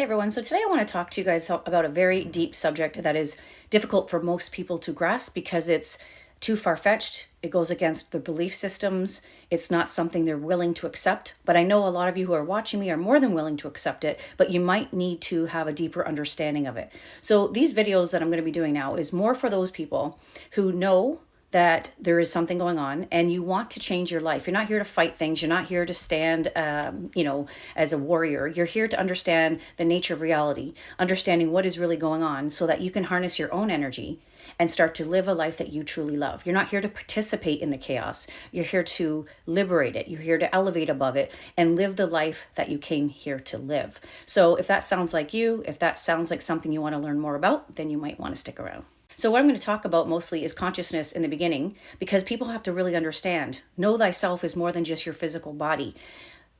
Hey everyone, so today I want to talk to you guys about a very deep subject that is difficult for most people to grasp because it's too far-fetched. It goes against their belief systems. It's not something they're willing to accept. But I know a lot of you who are watching me are more than willing to accept it, but you might need to have a deeper understanding of it. So these videos that I'm going to be doing now is more for those people who know that there is something going on and you want to change your life. You're not here to fight things. You're not here to stand, as a warrior. You're here to understand the nature of reality, understanding what is really going on so that you can harness your own energy and start to live a life that you truly love. You're not here to participate in the chaos. You're here to liberate it. You're here to elevate above it and live the life that you came here to live. So if that sounds like you, if that sounds like something you want to learn more about, then you might want to stick around. So what I'm going to talk about mostly is consciousness in the beginning, because people have to really understand, know thyself is more than just your physical body.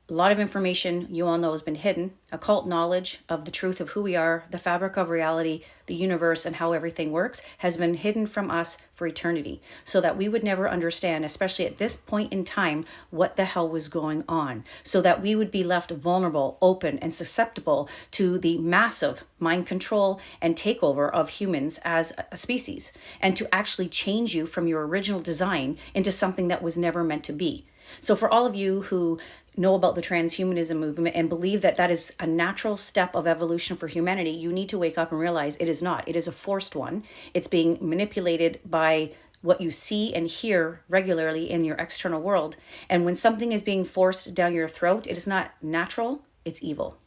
A lot of information you all know has been hidden. Occult knowledge of the truth of who we are, the fabric of reality, the universe, and how everything works has been hidden from us for eternity, so that we would never understand, especially at this point in time, what the hell was going on, so that we would be left vulnerable, open, and susceptible to the massive mind control and takeover of humans as a species, and to actually change you from your original design into something that was never meant to be. So for all of you who know about the transhumanism movement and believe that that is a natural step of evolution for humanity, you need to wake up and realize it is not. It is a forced one. It's being manipulated by what you see and hear regularly in your external world. And when something is being forced down your throat, it is not natural, it's evil.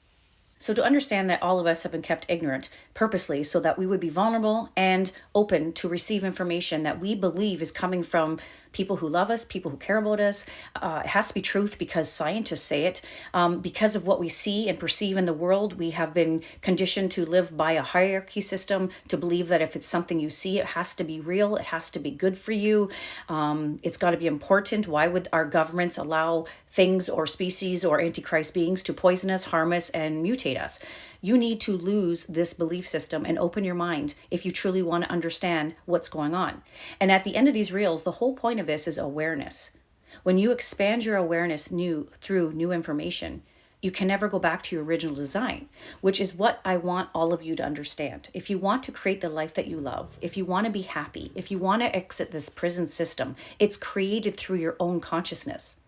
So to understand that all of us have been kept ignorant purposely so that we would be vulnerable and open to receive information that we believe is coming from people who love us, people who care about us. It has to be truth because scientists say it. Because of what we see and perceive in the world, we have been conditioned to live by a hierarchy system, to believe that if it's something you see, it has to be real, it has to be good for you. It's got to be important. Why would our governments allow things or species or antichrist beings to poison us, harm us, and mutate us? You need to lose this belief system and open your mind if you truly want to understand what's going on. And at the end of these reels, the whole point of this is awareness. When you expand your awareness through new information, you can never go back to your original design, which is what I want all of you to understand. If you want to create the life that you love, if you want to be happy, if you want to exit this prison system, it's created through your own consciousness.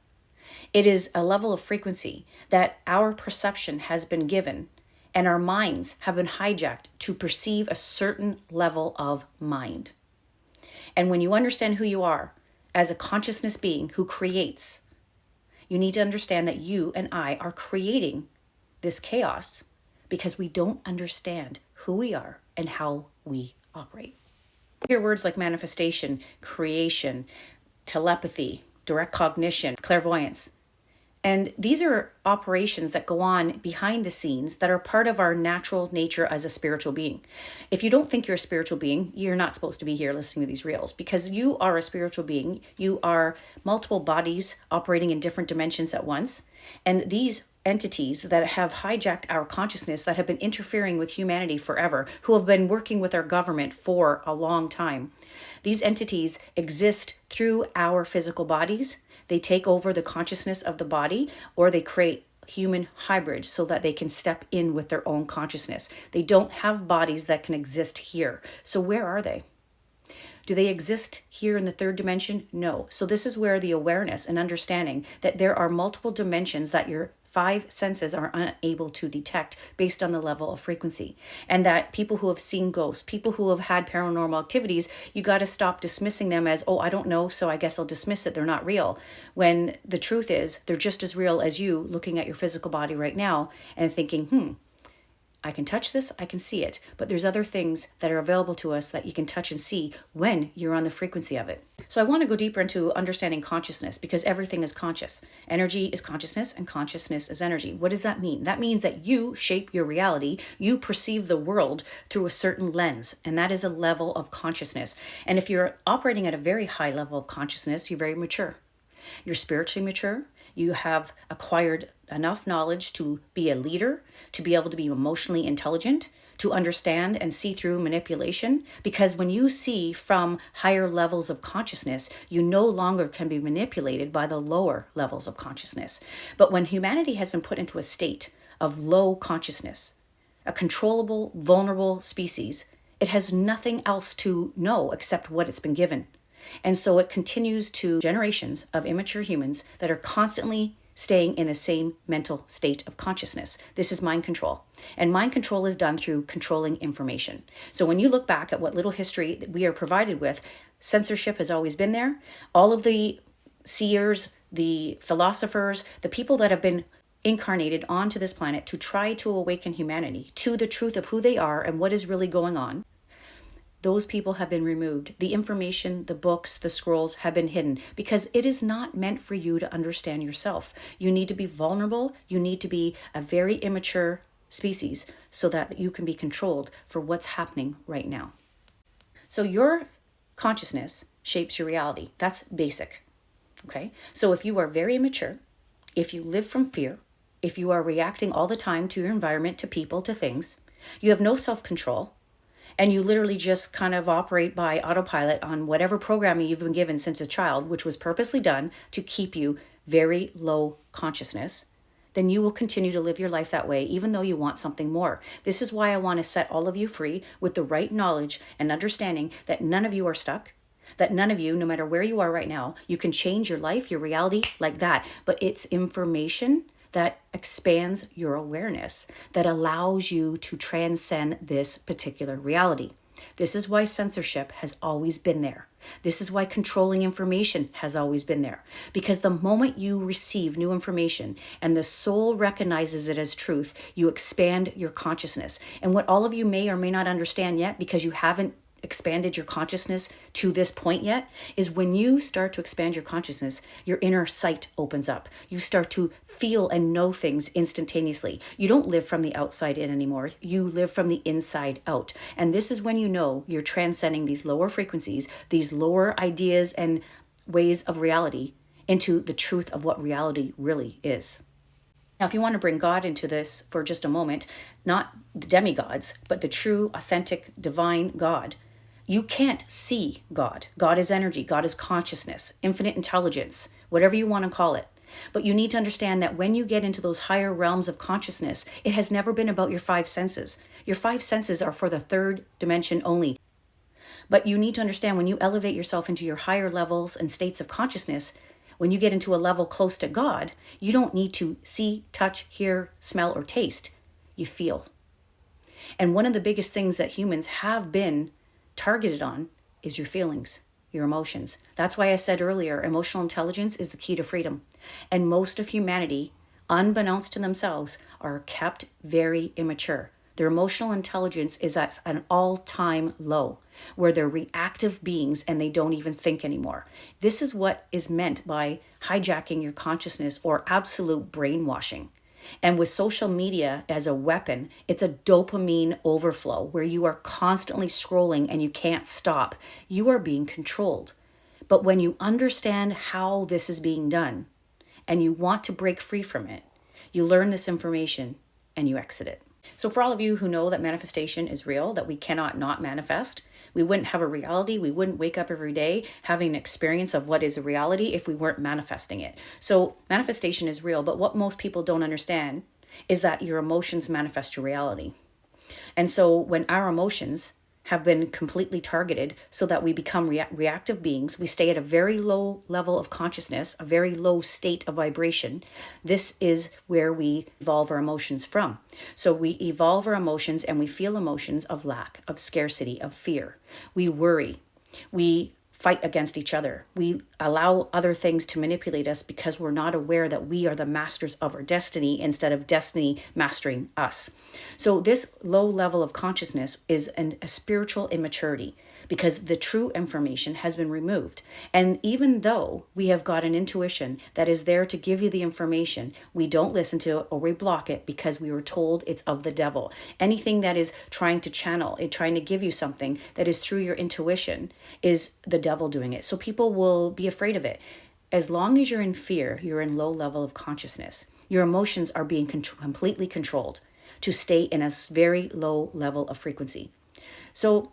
It is a level of frequency that our perception has been given, and our minds have been hijacked to perceive a certain level of mind. And when you understand who you are as a consciousness being who creates, you need to understand that you and I are creating this chaos because we don't understand who we are and how we operate. Hear words like manifestation, creation, telepathy, direct cognition, clairvoyance. And these are operations that go on behind the scenes that are part of our natural nature as a spiritual being. If you don't think you're a spiritual being, you're not supposed to be here listening to these reels, because you are a spiritual being. You are multiple bodies operating in different dimensions at once. And these entities that have hijacked our consciousness, that have been interfering with humanity forever, who have been working with our government for a long time, these entities exist through our physical bodies. They take over the consciousness of the body, or they create human hybrids so that they can step in with their own consciousness. They don't have bodies that can exist here. So where are they? Do they exist here in the third dimension? No. So this is where the awareness and understanding that there are multiple dimensions that your five senses are unable to detect based on the level of frequency. And that people who have seen ghosts, people who have had paranormal activities, you got to stop dismissing them as, oh, I don't know, so I guess I'll dismiss it. They're not real. When the truth is, they're just as real as you looking at your physical body right now and thinking, I can touch this, I can see it, but there's other things that are available to us that you can touch and see when you're on the frequency of it. So I want to go deeper into understanding consciousness, because everything is conscious. Energy is consciousness and consciousness is energy. What does that mean? That means that you shape your reality. You perceive the world through a certain lens, and that is a level of consciousness. And if you're operating at a very high level of consciousness, you're very mature. You're spiritually mature. You have acquired enough knowledge to be a leader, to be able to be emotionally intelligent, to understand and see through manipulation. Because when you see from higher levels of consciousness, you no longer can be manipulated by the lower levels of consciousness. But when humanity has been put into a state of low consciousness, a controllable, vulnerable species. It has nothing else to know except what it's been given. And so it continues to generations of immature humans that are constantly staying in the same mental state of consciousness. This is mind control. And mind control is done through controlling information. So when you look back at what little history that we are provided with, censorship has always been there. All of the seers, the philosophers, the people that have been incarnated onto this planet to try to awaken humanity to the truth of who they are and what is really going on, those people have been removed. The information, the books, the scrolls have been hidden because it is not meant for you to understand yourself. You need to be vulnerable. You need to be a very immature species so that you can be controlled for what's happening right now. So your consciousness shapes your reality. That's basic. Okay? So if you are very immature, if you live from fear, if you are reacting all the time to your environment, to people, to things, you have no self-control, and you literally just kind of operate by autopilot on whatever programming you've been given since a child, which was purposely done to keep you very low consciousness, then you will continue to live your life that way, even though you want something more. This is why I want to set all of you free with the right knowledge and understanding that none of you are stuck, that none of you, no matter where you are right now, you can change your life, your reality like that. But it's information that expands your awareness, that allows you to transcend this particular reality. This is why censorship has always been there. This is why controlling information has always been there. Because the moment you receive new information and the soul recognizes it as truth, you expand your consciousness. And what all of you may or may not understand yet, because you haven't expanded your consciousness to this point yet, is when you start to expand your consciousness, your inner sight opens up. You start to feel and know things instantaneously. You don't live from the outside in anymore. You live from the inside out. And this is when you know you're transcending these lower frequencies, these lower ideas and ways of reality into the truth of what reality really is. Now, if you want to bring God into this for just a moment, not the demigods, but the true, authentic, divine God, you can't see God. God is energy. God is consciousness, infinite intelligence, whatever you want to call it. But you need to understand that when you get into those higher realms of consciousness, it has never been about your five senses. Your five senses are for the third dimension only. But you need to understand when you elevate yourself into your higher levels and states of consciousness, when you get into a level close to God, you don't need to see, touch, hear, smell, or taste. You feel. And one of the biggest things that humans have been targeted on is your feelings, your emotions. That's why I said earlier, emotional intelligence is the key to freedom. And most of humanity, unbeknownst to themselves, are kept very immature. Their emotional intelligence is at an all-time low, where they're reactive beings and they don't even think anymore. This is what is meant by hijacking your consciousness or absolute brainwashing. And with social media as a weapon, it's a dopamine overflow where you are constantly scrolling and you can't stop. You are being controlled. But when you understand how this is being done and you want to break free from it, you learn this information and you exit it. So for all of you who know that manifestation is real, that we cannot not manifest, we wouldn't have a reality. We wouldn't wake up every day having an experience of what is a reality if we weren't manifesting it. So manifestation is real, but what most people don't understand is that your emotions manifest your reality. And so when our emotions have been completely targeted so that we become reactive beings, we stay at a very low level of consciousness, a very low state of vibration. This is where we evolve our emotions from. So we evolve our emotions and we feel emotions of lack, of scarcity, of fear. We worry. We fight against each other. We allow other things to manipulate us because we're not aware that we are the masters of our destiny instead of destiny mastering us. So this low level of consciousness is a spiritual immaturity because the true information has been removed. And even though we have got an intuition that is there to give you the information, we don't listen to it or we block it because we were told it's of the devil. Anything that is trying to channel it, trying to give you something that is through your intuition is the devil doing it. So people will be afraid of it. As long as you're in fear, you're in low level of consciousness. Your emotions are being completely controlled to stay in a very low level of frequency. So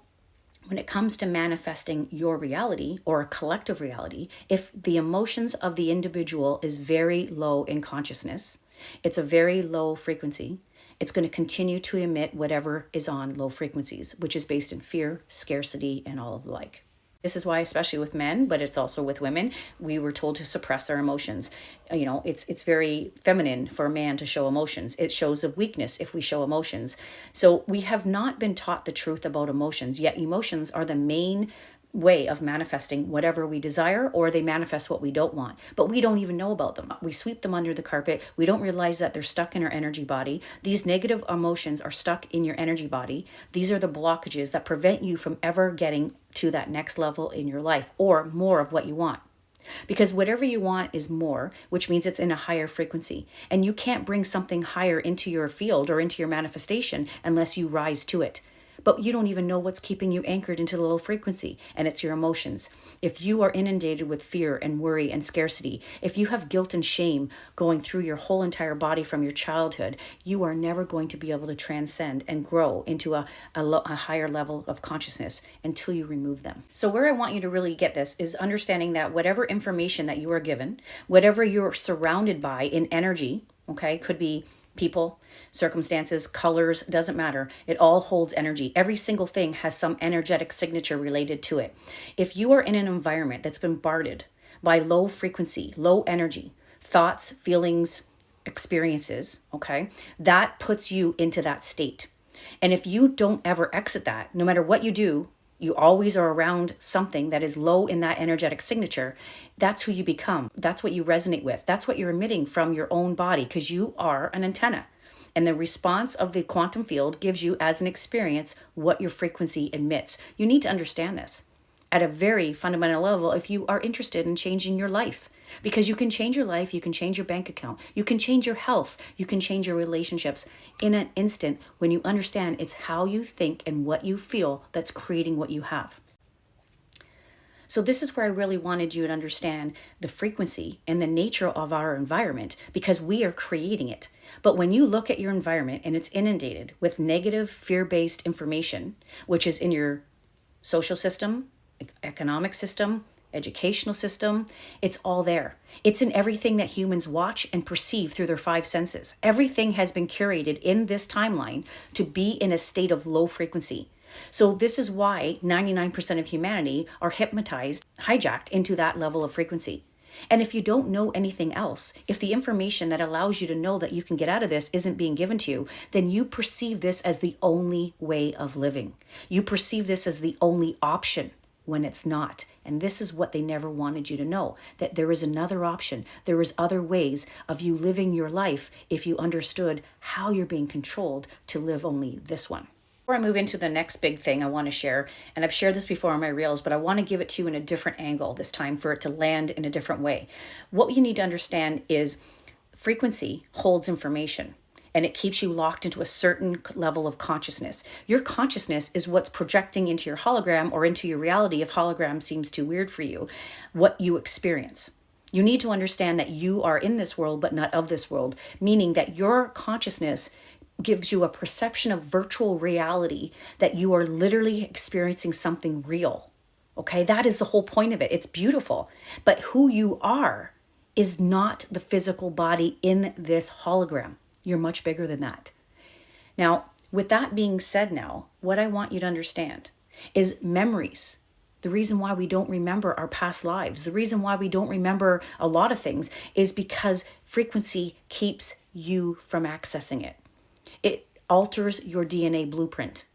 when it comes to manifesting your reality or a collective reality, if the emotions of the individual is very low in consciousness, it's a very low frequency, it's going to continue to emit whatever is on low frequencies, which is based in fear, scarcity, and all of the like. This is why, especially with men, but it's also with women, we were told to suppress our emotions. You know, it's very feminine for a man to show emotions. It shows a weakness if we show emotions. So we have not been taught the truth about emotions, yet emotions are the main way of manifesting whatever we desire, or they manifest what we don't want, but we don't even know about them. We sweep them under the carpet. We don't realize that they're stuck in our energy body. These negative emotions are stuck in your energy body. These are the blockages that prevent you from ever getting to that next level in your life, or more of what you want. Because whatever you want is more, which means it's in a higher frequency. And you can't bring something higher into your field or into your manifestation unless you rise to it. But you don't even know what's keeping you anchored into the low frequency, and it's your emotions. If you are inundated with fear and worry and scarcity, if you have guilt and shame going through your whole entire body from your childhood, you are never going to be able to transcend and grow into a higher level of consciousness until you remove them. So where I want you to really get this is understanding that whatever information that you are given, whatever you're surrounded by in energy, okay, could be people, circumstances, colors, doesn't matter. It all holds energy. Every single thing has some energetic signature related to it. If you are in an environment that's bombarded by low frequency, low energy, thoughts, feelings, experiences, okay, that puts you into that state. And if you don't ever exit that, no matter what you do, you always are around something that is low in that energetic signature. That's who you become. That's what you resonate with. That's what you're emitting from your own body, because you are an antenna. And the response of the quantum field gives you as an experience what your frequency emits. You need to understand this at a very fundamental level if you are interested in changing your life. Because you can change your life, you can change your bank account, you can change your health, you can change your relationships in an instant when you understand it's how you think and what you feel that's creating what you have. So this is where I really wanted you to understand the frequency and the nature of our environment, because we are creating it. But when you look at your environment and it's inundated with negative fear-based information, which is in your social system, economic system, educational system, it's all there. It's in everything that humans watch and perceive through their five senses. Everything has been curated in this timeline to be in a state of low frequency. So this is why 99% of humanity are hypnotized, hijacked into that level of frequency. And if you don't know anything else, if the information that allows you to know that you can get out of this isn't being given to you, then you perceive this as the only way of living. You perceive this as the only option when it's not. And this is what they never wanted you to know, that there is another option. There is other ways of you living your life if you understood how you're being controlled to live only this one. Before I move into the next big thing I want to share, and I've shared this before on my reels, but I want to give it to you in a different angle this time for it to land in a different way. What you need to understand is frequency holds information, and it keeps you locked into a certain level of consciousness. Your consciousness is what's projecting into your hologram or into your reality if hologram seems too weird for you, what you experience. You need to understand that you are in this world but not of this world, meaning that your consciousness gives you a perception of virtual reality, that you are literally experiencing something real. Okay, that is the whole point of it. It's beautiful. But who you are is not the physical body in this hologram. You're much bigger than that. Now, with that being said now, what I want you to understand is memories. The reason why we don't remember our past lives, the reason why we don't remember a lot of things is because frequency keeps you from accessing it. It alters your DNA blueprint.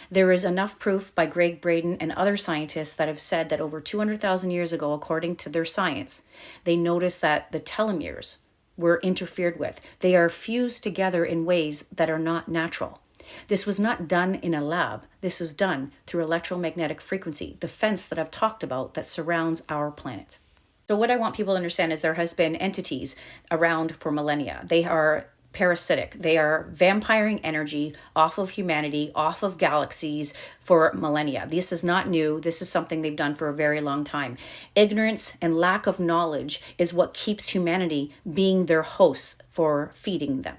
There is enough proof by Greg Braden and other scientists that have said that over 200,000 years ago, according to their science, they noticed that the telomeres were interfered with. They are fused together in ways that are not natural. This was not done in a lab. This was done through electromagnetic frequency, the fence that I've talked about that surrounds our planet. So what I want people to understand is there has been entities around for millennia. They are parasitic. They are vampiring energy off of humanity, off of galaxies for millennia. This is not new. This is something they've done for a very long time. Ignorance and lack of knowledge is what keeps humanity being their hosts for feeding them.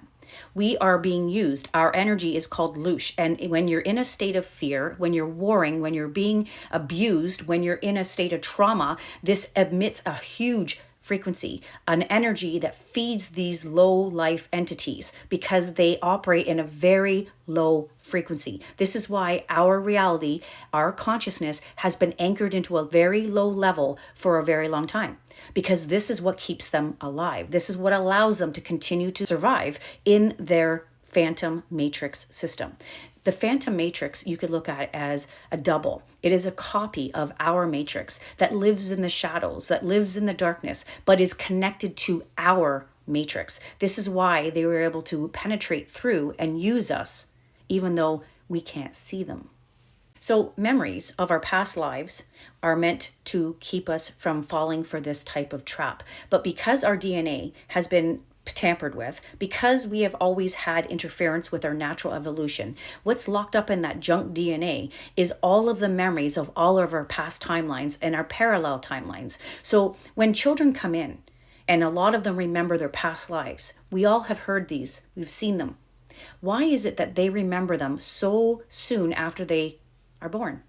We are being used. Our energy is called loosh. And when you're in a state of fear, when you're warring, when you're being abused, when you're in a state of trauma, this emits a huge frequency, an energy that feeds these low life entities because they operate in a very low frequency. This is why our reality, our consciousness has been anchored into a very low level for a very long time, because this is what keeps them alive. This is what allows them to continue to survive in their phantom matrix system. The phantom matrix you could look at as a double. It is a copy of our matrix that lives in the shadows, that lives in the darkness, but is connected to our matrix. This is why they were able to penetrate through and use us, even though we can't see them. So memories of our past lives are meant to keep us from falling for this type of trap. But because our DNA has been tampered with, because we have always had interference with our natural evolution, what's locked up in that junk DNA is all of the memories of all of our past timelines and our parallel timelines. So when children come in, and a lot of them remember their past lives, we all have heard these, we've seen them. Why is it that they remember them so soon after they are born?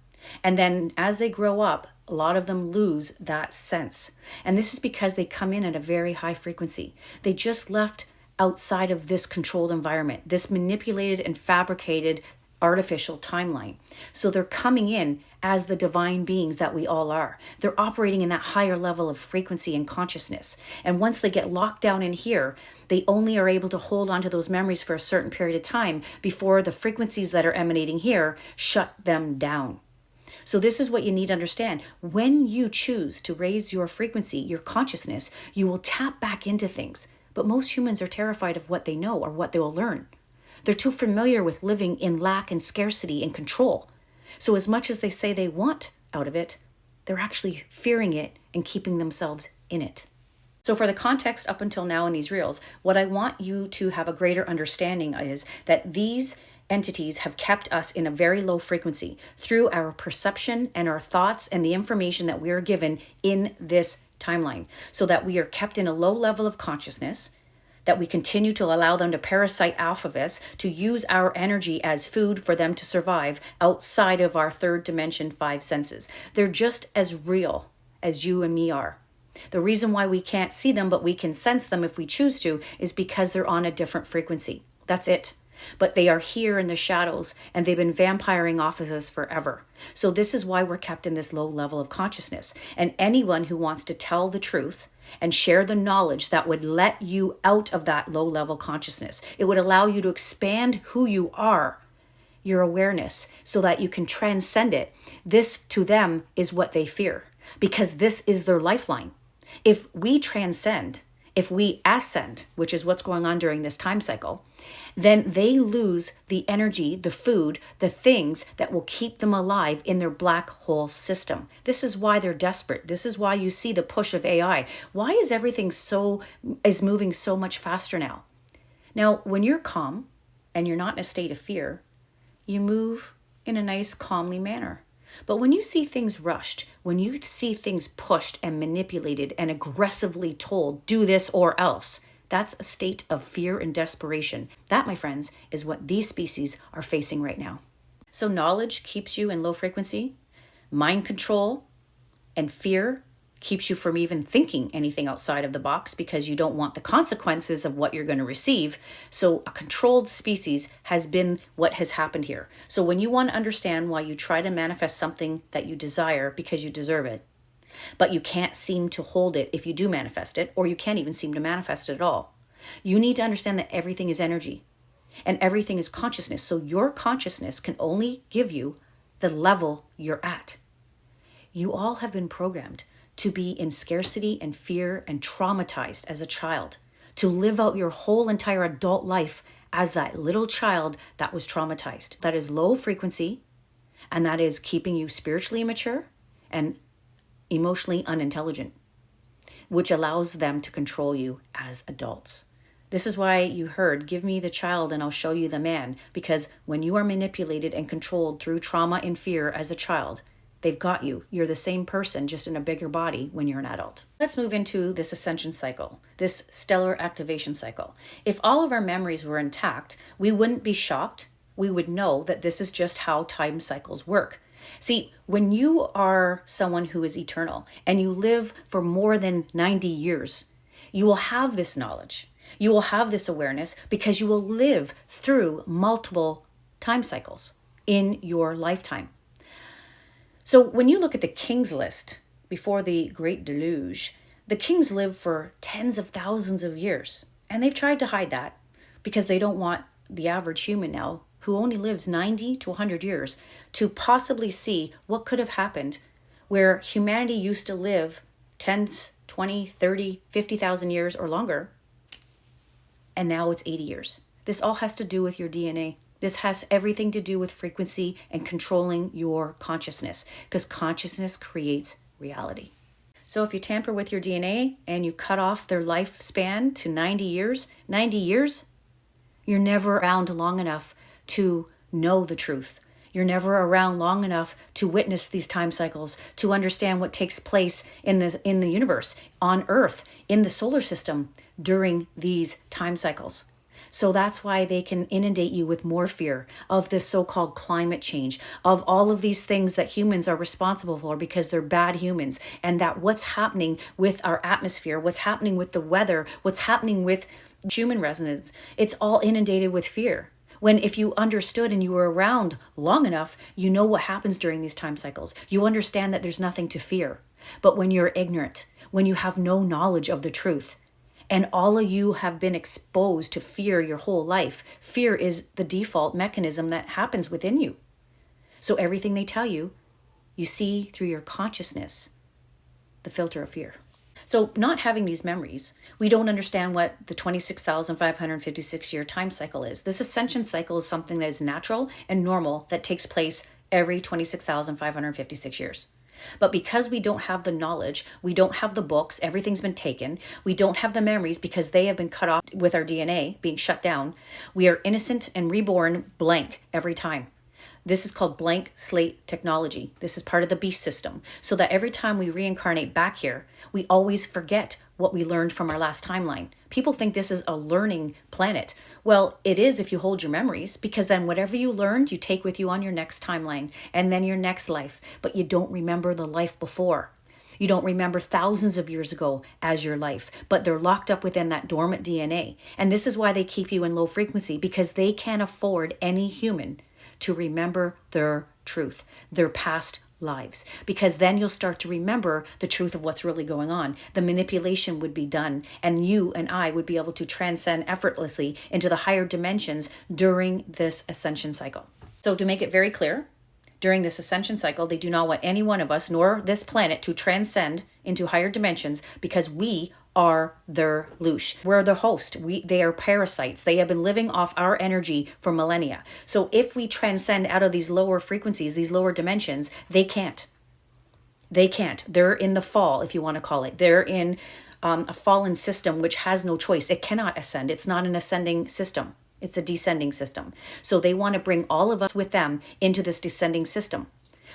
And then as they grow up, a lot of them lose that sense. And this is because they come in at a very high frequency. They just left outside of this controlled environment, this manipulated and fabricated artificial timeline. So they're coming in as the divine beings that we all are. They're operating in that higher level of frequency and consciousness. And once they get locked down in here, they only are able to hold on to those memories for a certain period of time before the frequencies that are emanating here shut them down. So this is what you need to understand. When you choose to raise your frequency, your consciousness, you will tap back into things. But most humans are terrified of what they know or what they will learn. They're too familiar with living in lack and scarcity and control. So as much as they say they want out of it, they're actually fearing it and keeping themselves in it. So for the context up until now in these reels, what I want you to have a greater understanding is that these entities have kept us in a very low frequency through our perception and our thoughts and the information that we are given in this timeline, so that we are kept in a low level of consciousness, that we continue to allow them to parasite off of us, to use our energy as food for them to survive outside of our third dimension, five senses. They're just as real as you and me are. The reason why we can't see them, but we can sense them if we choose to, is because they're on a different frequency. That's it. But they are here in the shadows, and they've been vampiring off of us forever. So this is why we're kept in this low level of consciousness. And anyone who wants to tell the truth and share the knowledge that would let you out of that low level consciousness, it would allow you to expand who you are, your awareness, so that you can transcend it. This to them is what they fear, because this is their lifeline. If we transcend, if we ascend, which is what's going on during this time cycle, then they lose the energy, the food, the things that will keep them alive in their black hole system. This is why they're desperate. This is why you see the push of AI. Why is everything is moving so much faster now? Now, when you're calm and you're not in a state of fear, you move in a nice, calmly manner. But when you see things rushed, when you see things pushed and manipulated and aggressively told, do this or else, that's a state of fear and desperation. That, my friends, is what these species are facing right now. So knowledge keeps you in low frequency. Mind control and fear keeps you from even thinking anything outside of the box because you don't want the consequences of what you're going to receive. So a controlled species has been what has happened here. So when you want to understand why you try to manifest something that you desire because you deserve it, but you can't seem to hold it if you do manifest it, or you can't even seem to manifest it at all, you need to understand that everything is energy and everything is consciousness. So your consciousness can only give you the level you're at. You all have been programmed to be in scarcity and fear and traumatized as a child, to live out your whole entire adult life as that little child that was traumatized. That is low frequency, and that is keeping you spiritually immature and emotionally unintelligent, which allows them to control you as adults. This is why you heard, give me the child and I'll show you the man, because when you are manipulated and controlled through trauma and fear as a child, they've got you. You're the same person, just in a bigger body when you're an adult. Let's move into this ascension cycle, this stellar activation cycle. If all of our memories were intact, we wouldn't be shocked. We would know that this is just how time cycles work. See, when you are someone who is eternal and you live for more than 90 years, you will have this knowledge. You will have this awareness because you will live through multiple time cycles in your lifetime. So when you look at the king's list before the Great Deluge, the kings lived for tens of thousands of years. And they've tried to hide that because they don't want the average human now, who only lives 90 to 100 years, to possibly see what could have happened where humanity used to live 10, 20, 30, 50,000 years or longer, and now it's 80 years. This all has to do with your DNA. This has everything to do with frequency and controlling your consciousness, because consciousness creates reality. So if you tamper with your DNA and you cut off their lifespan to 90 years, you're never around long enough to know the truth. You're never around long enough to witness these time cycles, to understand what takes place in the universe, on Earth, in the solar system during these time cycles. So that's why they can inundate you with more fear of this so-called climate change, of all of these things that humans are responsible for because they're bad humans, and that what's happening with our atmosphere, what's happening with the weather, what's happening with human resonance, it's all inundated with fear. When if you understood and you were around long enough, you know what happens during these time cycles. You understand that there's nothing to fear. But when you're ignorant, when you have no knowledge of the truth, and all of you have been exposed to fear your whole life, fear is the default mechanism that happens within you. So everything they tell you, you see through your consciousness, the filter of fear. So not having these memories, we don't understand what the 26,556 year time cycle is. This ascension cycle is something that is natural and normal that takes place every 26,556 years. But because we don't have the knowledge, we don't have the books, everything's been taken, we don't have the memories because they have been cut off with our DNA being shut down, we are innocent and reborn blank every time. This is called blank slate technology. This is part of the beast system. So that every time we reincarnate back here, we always forget what we learned from our last timeline. People think this is a learning planet. Well, it is if you hold your memories, because then whatever you learned, you take with you on your next timeline and then your next life. But you don't remember the life before. You don't remember thousands of years ago as your life, but they're locked up within that dormant DNA. And this is why they keep you in low frequency, because they can't afford any human to remember their truth, their past lives, because then you'll start to remember the truth of what's really going on. The manipulation would be done, and you and I would be able to transcend effortlessly into the higher dimensions during this ascension cycle. So to make it very clear, during this ascension cycle, they do not want any one of us, nor this planet, to transcend into higher dimensions, because we are their loosh. We're the host. They are parasites. They have been living off our energy for millennia. So if we transcend out of these lower frequencies, these lower dimensions, they can't. They can't. They're in the fall, if you want to call it. They're in a fallen system which has no choice. It cannot ascend. It's not an ascending system. It's a descending system. So they want to bring all of us with them into this descending system,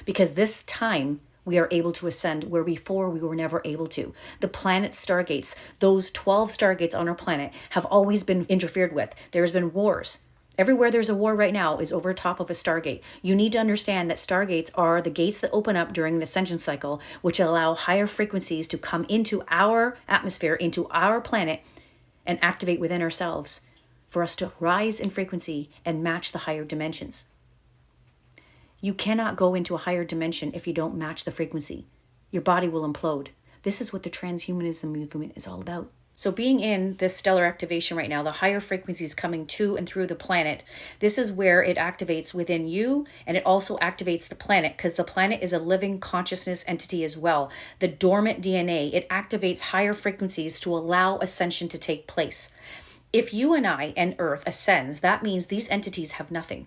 because this time we are able to ascend where before we were never able to. The planet stargates, those 12 stargates on our planet, have always been interfered with. There's been wars. Everywhere there's a war right now is over top of a stargate. You need to understand that stargates are the gates that open up during an ascension cycle, which allow higher frequencies to come into our atmosphere, into our planet, and activate within ourselves for us to rise in frequency and match the higher dimensions. You cannot go into a higher dimension if you don't match the frequency. Your body will implode. This is what the transhumanism movement is all about. So being in this stellar activation right now, the higher frequencies coming to and through the planet, this is where it activates within you, and it also activates the planet, because the planet is a living consciousness entity as well. The dormant DNA, it activates higher frequencies to allow ascension to take place. If you and I and Earth ascends, that means these entities have nothing.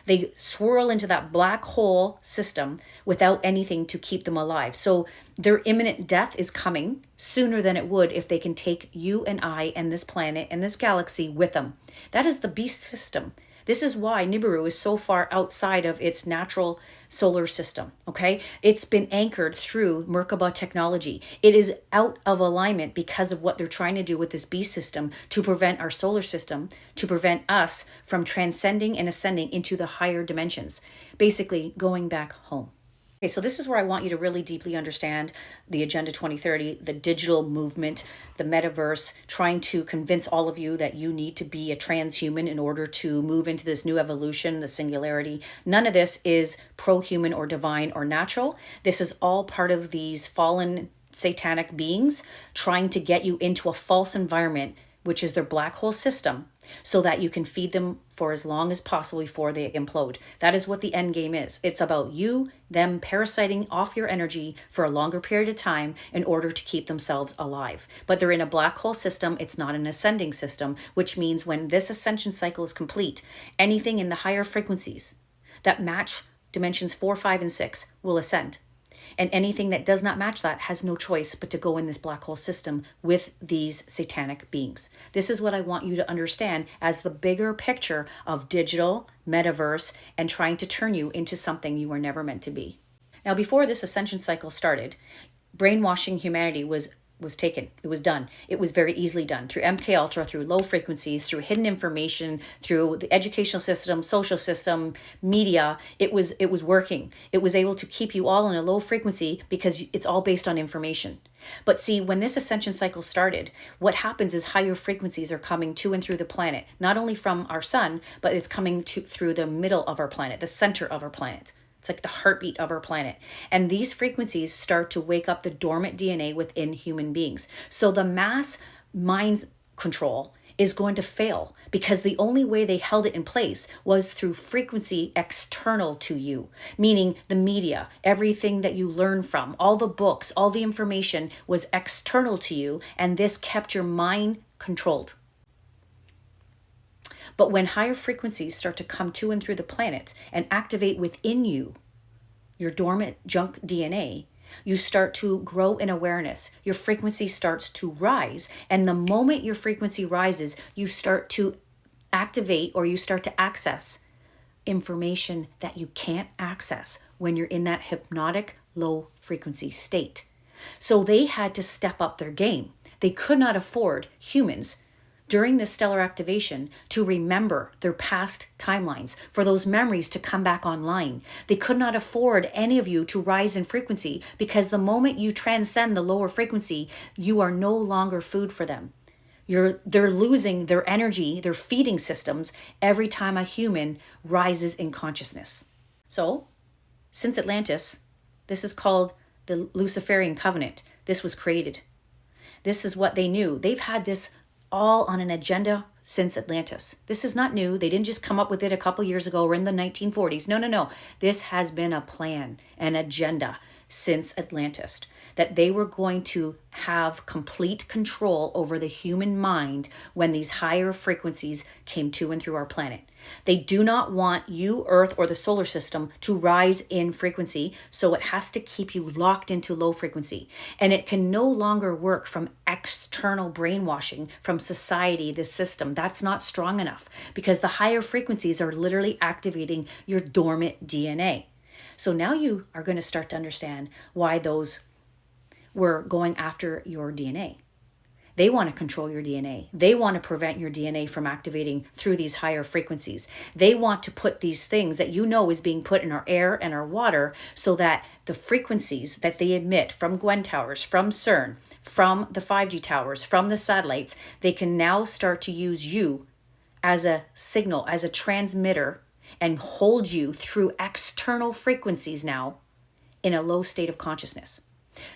They swirl into that black hole system without anything to keep them alive. So their imminent death is coming sooner than it would if they can take you and I and this planet and this galaxy with them. That is the beast system. This is why Nibiru is so far outside of its natural solar system, okay? It's been anchored through Merkaba technology. It is out of alignment because of what they're trying to do with this beast system to prevent our solar system, to prevent us from transcending and ascending into the higher dimensions, basically going back home. Okay, so this is where I want you to really deeply understand the Agenda 2030, the digital movement, the metaverse, trying to convince all of you that you need to be a transhuman in order to move into this new evolution, the singularity. None of this is pro-human or divine or natural. This is all part of these fallen satanic beings trying to get you into a false environment, which is their black hole system, so that you can feed them for as long as possible before they implode. That is what the end game is. It's about you, them parasiting off your energy for a longer period of time in order to keep themselves alive. But they're in a black hole system. It's not an ascending system, which means when this ascension cycle is complete, anything in the higher frequencies that match dimensions 4, 5, and 6 will ascend. And anything that does not match that has no choice but to go in this black hole system with these satanic beings. This is what I want you to understand as the bigger picture of digital, metaverse, and trying to turn you into something you were never meant to be. Now, before this ascension cycle started, brainwashing humanity was taken. It was done. It was very easily done through MK Ultra, through low frequencies, through hidden information, through the educational system, social system, media. It was working. It was able to keep you all in a low frequency because it's all based on information. But see, when this ascension cycle started, what happens is higher frequencies are coming to and through the planet, not only from our sun, but it's coming through the middle of our planet, the center of our planet. It's like the heartbeat of our planet. And these frequencies start to wake up the dormant DNA within human beings. So the mass mind control is going to fail because the only way they held it in place was through frequency external to you, meaning the media, everything that you learn from, all the books, all the information was external to you, and this kept your mind controlled. But when higher frequencies start to come to and through the planet and activate within you, your dormant junk DNA, you start to grow in awareness. Your frequency starts to rise. And the moment your frequency rises, you start to activate or you start to access information that you can't access when you're in that hypnotic low frequency state. So they had to step up their game. They could not afford humans during this stellar activation to remember their past timelines, for those memories to come back online. They could not afford any of you to rise in frequency because the moment you transcend the lower frequency, you are no longer food for them. They're losing their energy, their feeding systems every time a human rises in consciousness. So, since Atlantis, this is called the Luciferian Covenant. This was created. This is what they knew. They've had this all on an agenda since Atlantis. This is not new. They didn't just come up with it a couple years ago or in the 1940s. No. This has been a plan, an agenda since Atlantis, that they were going to have complete control over the human mind when these higher frequencies came to and through our planet. They do not want you, Earth, or the solar system to rise in frequency, so it has to keep you locked into low frequency. And it can no longer work from external brainwashing from society, the system. That's not strong enough because the higher frequencies are literally activating your dormant DNA. So now you are going to start to understand why those were going after your DNA. They want to control your DNA. They want to prevent your DNA from activating through these higher frequencies. They want to put these things that you know is being put in our air and our water so that the frequencies that they emit from Gwen towers, from CERN, from the 5G towers, from the satellites, they can now start to use you as a signal, as a transmitter, and hold you through external frequencies now in a low state of consciousness.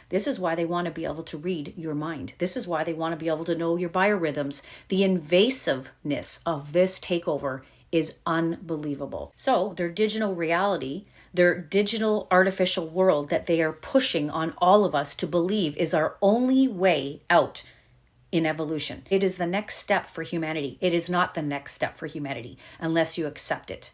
This is why they want to be able to read your mind. This is why they want to be able to know your biorhythms. The invasiveness of this takeover is unbelievable. So their digital reality, their digital artificial world that they are pushing on all of us to believe is our only way out in evolution. It is the next step for humanity. It is not the next step for humanity unless you accept it.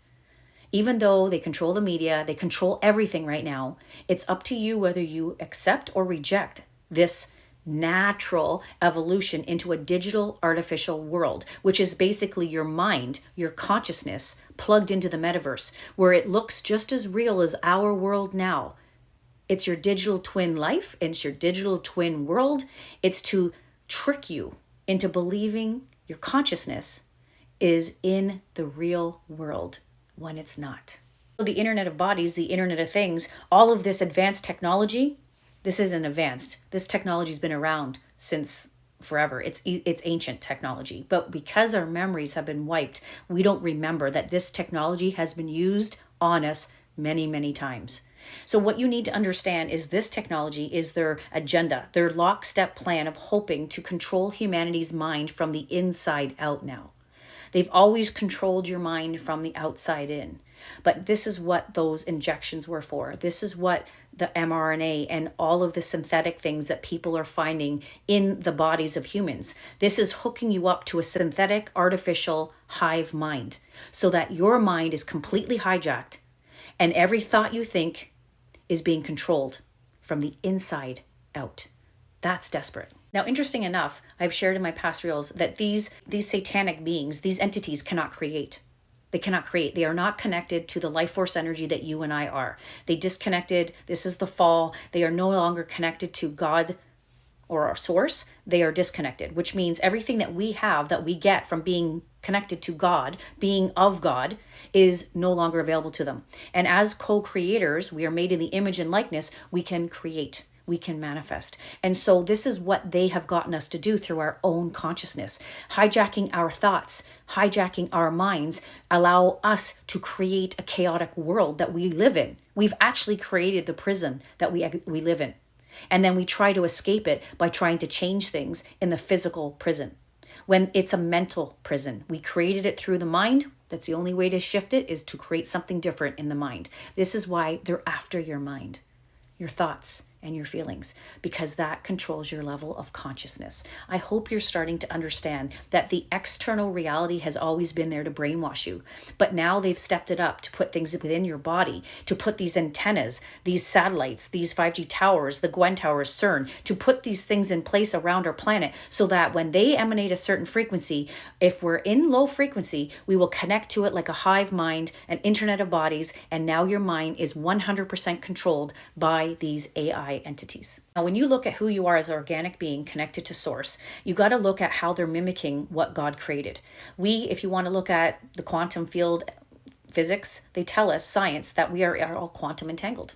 Even though they control the media, they control everything right now, it's up to you whether you accept or reject this natural evolution into a digital artificial world, which is basically your mind, your consciousness plugged into the metaverse, where it looks just as real as our world now. It's your digital twin life, it's your digital twin world. It's to trick you into believing your consciousness is in the real world when it's not. So the Internet of Bodies, the Internet of Things, all of this advanced technology, this isn't advanced. This technology's been around since forever. It's ancient technology. But because our memories have been wiped, we don't remember that this technology has been used on us many, many times. So what you need to understand is this technology is their agenda, their lockstep plan of hoping to control humanity's mind from the inside out now. They've always controlled your mind from the outside in. But this is what those injections were for. This is what the mRNA and all of the synthetic things that people are finding in the bodies of humans. This is hooking you up to a synthetic, artificial hive mind so that your mind is completely hijacked and every thought you think is being controlled from the inside out. That's desperate. Now, interesting enough, I've shared in my past reels that these satanic beings, these entities cannot create. They cannot create. They are not connected to the life force energy that you and I are. They disconnected. This is the fall. They are no longer connected to God or our source. They are disconnected, which means everything that we have, that we get from being connected to God, being of God, is no longer available to them. And as co-creators, we are made in the image and likeness, we can create. We can manifest. And so this is what they have gotten us to do through our own consciousness. Hijacking our thoughts, hijacking our minds, allow us to create a chaotic world that we live in. We've actually created the prison that we live in. And then we try to escape it by trying to change things in the physical prison. When it's a mental prison, we created it through the mind. That's the only way to shift it, is to create something different in the mind. This is why they're after your mind, your thoughts, and your feelings, because that controls your level of consciousness. I hope you're starting to understand that the external reality has always been there to brainwash you, but now they've stepped it up to put things within your body, to put these antennas, these satellites, these 5G towers, the Gwen towers, CERN, to put these things in place around our planet so that when they emanate a certain frequency, if we're in low frequency, we will connect to it like a hive mind, an internet of bodies, and now your mind is 100% controlled by these AI entities. Now, when you look at who you are as an organic being connected to source, you got to look at how they're mimicking what God created. If you want to look at the quantum field physics, they tell us, science, that we are all quantum entangled.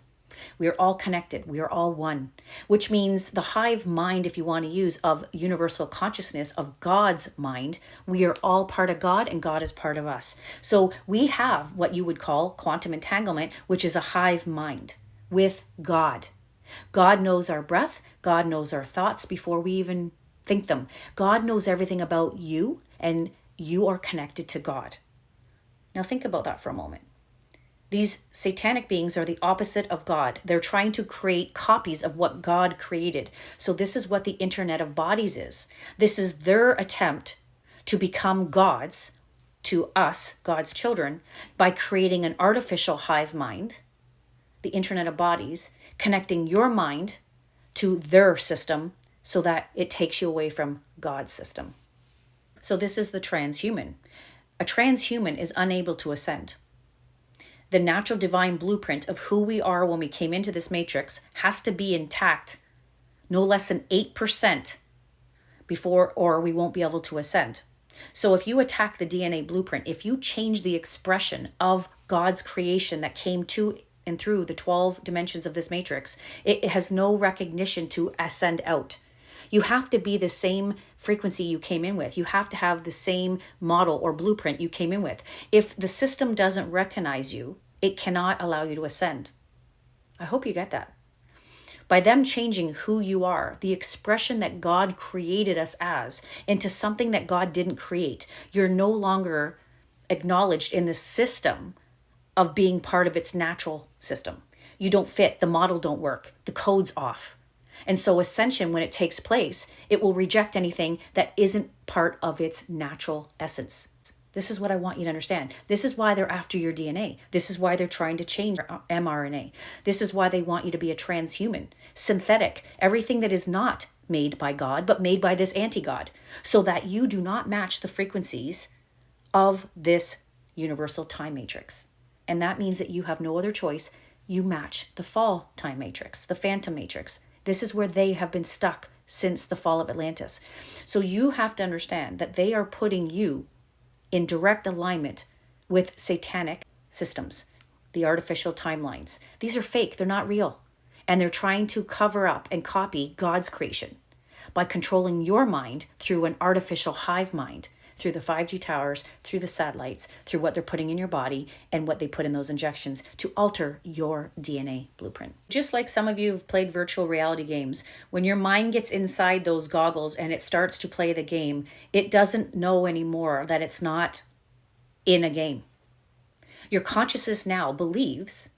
We are all connected. We are all one, which means the hive mind, if you want to use, of universal consciousness, of God's mind, we are all part of God and God is part of us. So we have what you would call quantum entanglement, which is a hive mind with God. God knows our breath. God knows our thoughts before we even think them. God knows everything about you, and you are connected to God. Now think about that for a moment. These satanic beings are the opposite of God. They're trying to create copies of what God created. So this is what the Internet of Bodies is. This is their attempt to become gods to us, God's children, by creating an artificial hive mind, the Internet of Bodies, connecting your mind to their system so that it takes you away from God's system. So this is the transhuman. A transhuman is unable to ascend. The natural divine blueprint of who we are when we came into this matrix has to be intact, no less than 8% before, or we won't be able to ascend. So if you attack the DNA blueprint, if you change the expression of God's creation that came to and through the 12 dimensions of this matrix, it has no recognition to ascend out. You have to be the same frequency you came in with. You have to have the same model or blueprint you came in with. If the system doesn't recognize you, it cannot allow you to ascend. I hope you get that. By them changing who you are, the expression that God created us as, into something that God didn't create, you're no longer acknowledged in the system of being part of its natural system. You don't fit, the model don't work, the code's off. And so Ascension, when it takes place, it will reject anything that isn't part of its natural essence. This is what I want you to understand. This is why they're after your DNA. This is why they're trying to change your mRNA. This is why they want you to be a transhuman, synthetic, everything that is not made by God, but made by this anti-God, so that you do not match the frequencies of this universal time matrix. And that means that you have no other choice. You match the fall time matrix, the phantom matrix. This is where they have been stuck since the fall of Atlantis. So you have to understand that they are putting you in direct alignment with satanic systems. the artificial timelines. These are fake, they're not real. And they're trying to cover up and copy God's creation by controlling your mind through an artificial hive mind, through the 5G towers, through the satellites, through what they're putting in your body and what they put in those injections to alter your DNA blueprint. Just like some of you have played virtual reality games, when your mind gets inside those goggles and it starts to play the game, it doesn't know anymore that it's not in a game. Your consciousness now believes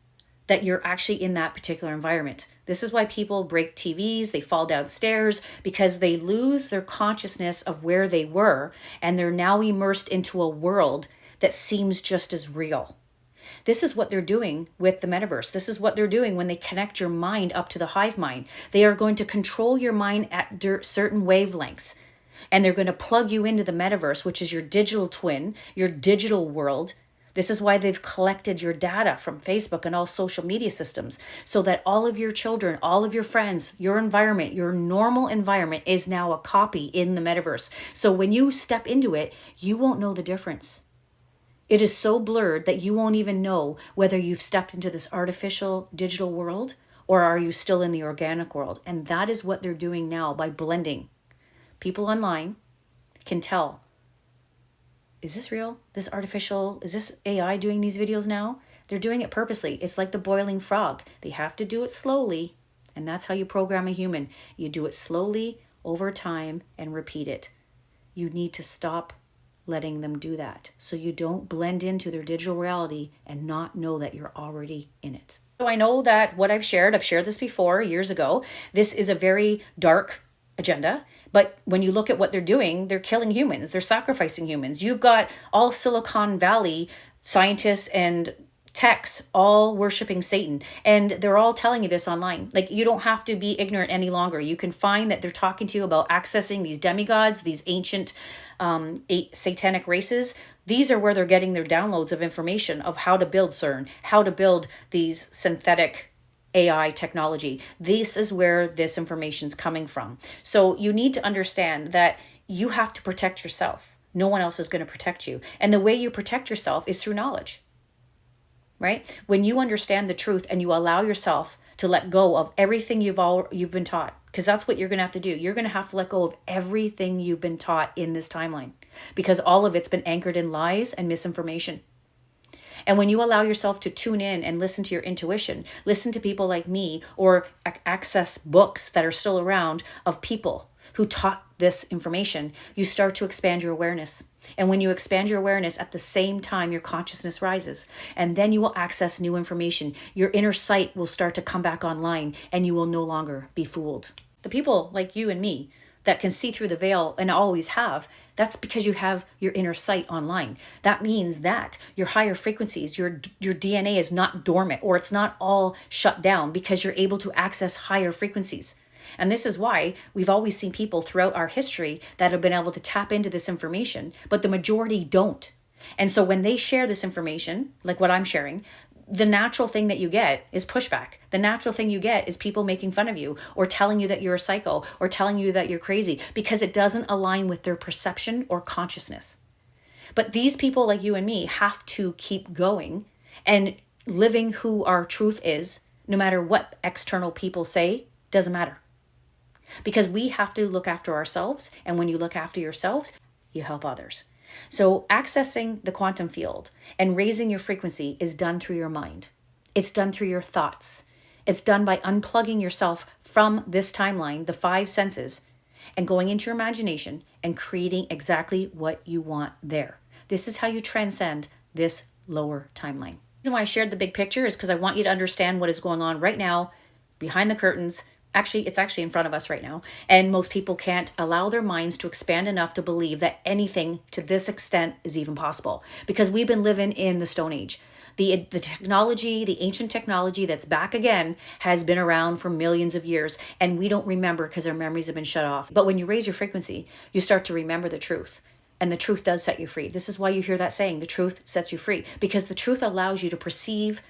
that you're actually in that particular environment. This is why people break TVs, they fall downstairs, because they lose their consciousness of where they were, and they're now immersed into a world that seems just as real. This is what they're doing with the metaverse. This is what they're doing when they connect your mind up to the hive mind. They are going to control your mind at certain wavelengths, and they're going to plug you into the metaverse, which is your digital twin, your digital world. This is why they've collected your data from Facebook and all social media systems, so that all of your children, all of your friends, your environment, your normal environment is now a copy in the metaverse. So when you step into it, you won't know the difference. It is so blurred that you won't even know whether you've stepped into this artificial digital world or are you still in the organic world. And that is what they're doing now by blending. People online can tell, is this real? This artificial, is this AI doing these videos now? They're doing it purposely. It's like the boiling frog. They have to do it slowly. And that's how you program a human. You do it slowly over time and repeat it. You need to stop letting them do that so you don't blend into their digital reality and not know that you're already in it. So I know that what I've shared this before years ago. This is a very dark agenda. But when you look at what they're doing, they're killing humans. They're sacrificing humans. You've got all Silicon Valley scientists and techs all worshiping Satan. And they're all telling you this online. Like, you don't have to be ignorant any longer. You can find that they're talking to you about accessing these demigods, these ancient satanic races. These are where they're getting their downloads of information of how to build CERN, how to build these synthetic AI technology. This is where this information is coming from. So you need to understand that you have to protect yourself. No one else is going to protect you. And the way you protect yourself is through knowledge, right? When you understand the truth and you allow yourself to let go of everything you've been taught, because that's what you're going to have to do. You're going to have to let go of everything you've been taught in this timeline, because all of it's been anchored in lies and misinformation. And when you allow yourself to tune in and listen to your intuition, listen to people like me, or access books that are still around of people who taught this information, you start to expand your awareness. And when you expand your awareness, at the same time, your consciousness rises. And then you will access new information. Your inner sight will start to come back online, and you will no longer be fooled. The people like you and me that can see through the veil and always have, that's because you have your inner sight online. That means that your higher frequencies, your DNA is not dormant, or it's not all shut down, because you're able to access higher frequencies. And this is why we've always seen people throughout our history that have been able to tap into this information, but the majority don't. And so when they share this information, like what I'm sharing, the natural thing that you get is pushback. The natural thing you get is people making fun of you, or telling you that you're a psycho, or telling you that you're crazy, because it doesn't align with their perception or consciousness. But these people like you and me have to keep going and living who our truth is, no matter what external people say, doesn't matter. Because we have to look after ourselves, and when you look after yourselves, you help others. So accessing the quantum field and raising your frequency is done through your mind. It's done through your thoughts. It's done by unplugging yourself from this timeline, the 5 senses, and going into your imagination and creating exactly what you want there. This is how you transcend this lower timeline. The reason why I shared the big picture is because I want you to understand what is going on right now behind the curtains. Actually, it's actually in front of us right now. And most people can't allow their minds to expand enough to believe that anything to this extent is even possible, because we've been living in the Stone Age. The technology, the ancient technology that's back again, has been around for millions of years, and we don't remember because our memories have been shut off. But when you raise your frequency, you start to remember the truth. And the truth does set you free. This is why you hear that saying, the truth sets you free, because the truth allows you to perceive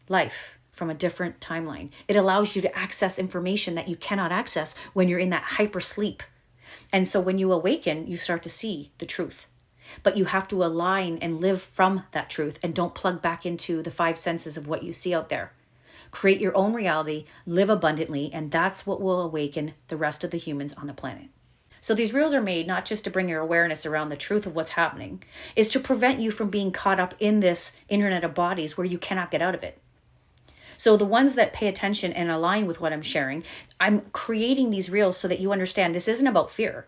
life from a different timeline. It allows you to access information that you cannot access when you're in that hyper sleep. And so when you awaken, you start to see the truth. But you have to align and live from that truth, and don't plug back into the five senses of what you see out there. Create your own reality, live abundantly, and that's what will awaken the rest of the humans on the planet. So these reels are made not just to bring your awareness around the truth of what's happening, is to prevent you from being caught up in this internet of bodies where you cannot get out of it. So the ones that pay attention and align with what I'm sharing, I'm creating these reels so that you understand this isn't about fear.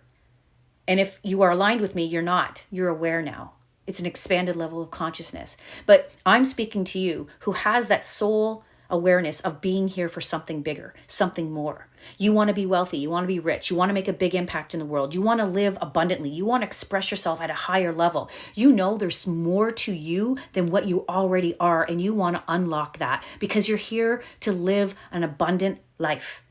And if you are aligned with me, you're not. You're aware now. It's an expanded level of consciousness. But I'm speaking to you who has that soul awareness of being here for something bigger, something more. You want to be wealthy. You want to be rich. You want to make a big impact in the world. You want to live abundantly. You want to express yourself at a higher level. You know there's more to you than what you already are, and you want to unlock that because you're here to live an abundant life.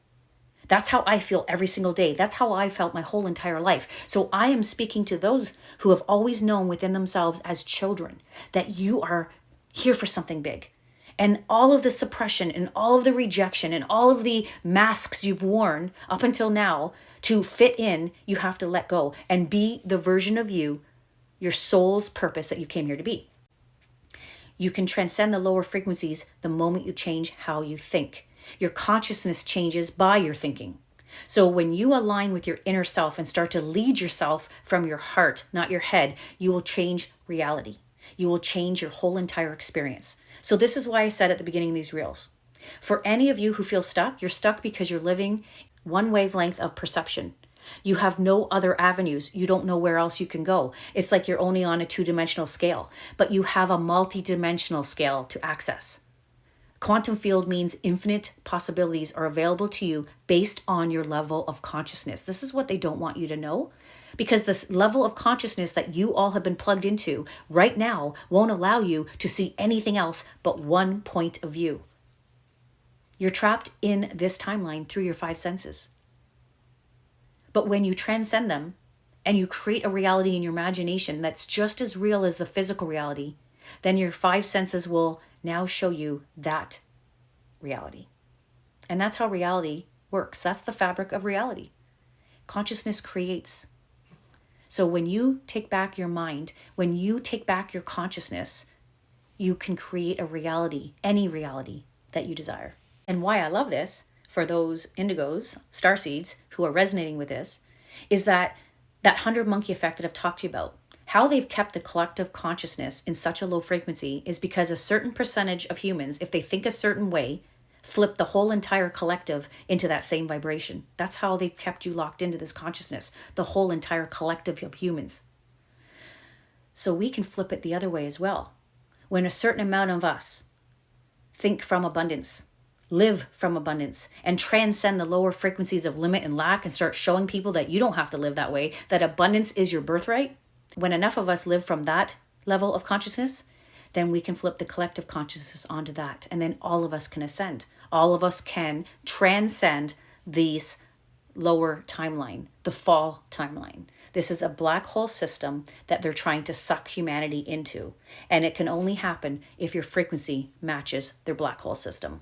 That's how I feel every single day. That's how I felt my whole entire life. So I am speaking to those who have always known within themselves as children that you are here for something big. And all of the suppression and all of the rejection and all of the masks you've worn up until now to fit in, you have to let go and be the version of you, your soul's purpose that you came here to be. You can transcend the lower frequencies the moment you change how you think. Your consciousness changes by your thinking. So when you align with your inner self and start to lead yourself from your heart, not your head, you will change reality. You will change your whole entire experience. So this is why I said at the beginning of these reels, for any of you who feel stuck, you're stuck because you're living one wavelength of perception. You have no other avenues. You don't know where else you can go. It's like you're only on a two-dimensional scale, but you have a multi-dimensional scale to access. Quantum field means infinite possibilities are available to you based on your level of consciousness. This is what they don't want you to know, because this level of consciousness that you all have been plugged into right now won't allow you to see anything else but one point of view. You're trapped in this timeline through your five senses. But when you transcend them and you create a reality in your imagination that's just as real as the physical reality, then your five senses will now show you that reality. And that's how reality works. That's the fabric of reality. Consciousness creates. So when you take back your mind, when you take back your consciousness, you can create a reality, any reality that you desire. And why I love this for those indigos, starseeds who are resonating with this, is that 100 monkey effect that I've talked to you about. How they've kept the collective consciousness in such a low frequency is because a certain percentage of humans, if they think a certain way, flip the whole entire collective into that same vibration. That's how they've kept you locked into this consciousness, the whole entire collective of humans. So we can flip it the other way as well. When a certain amount of us think from abundance, live from abundance, and transcend the lower frequencies of limit and lack and start showing people that you don't have to live that way, that abundance is your birthright. When enough of us live from that level of consciousness, then we can flip the collective consciousness onto that. And then all of us can ascend. All of us can transcend these lower timeline, the fall timeline. This is a black hole system that they're trying to suck humanity into. And it can only happen if your frequency matches their black hole system.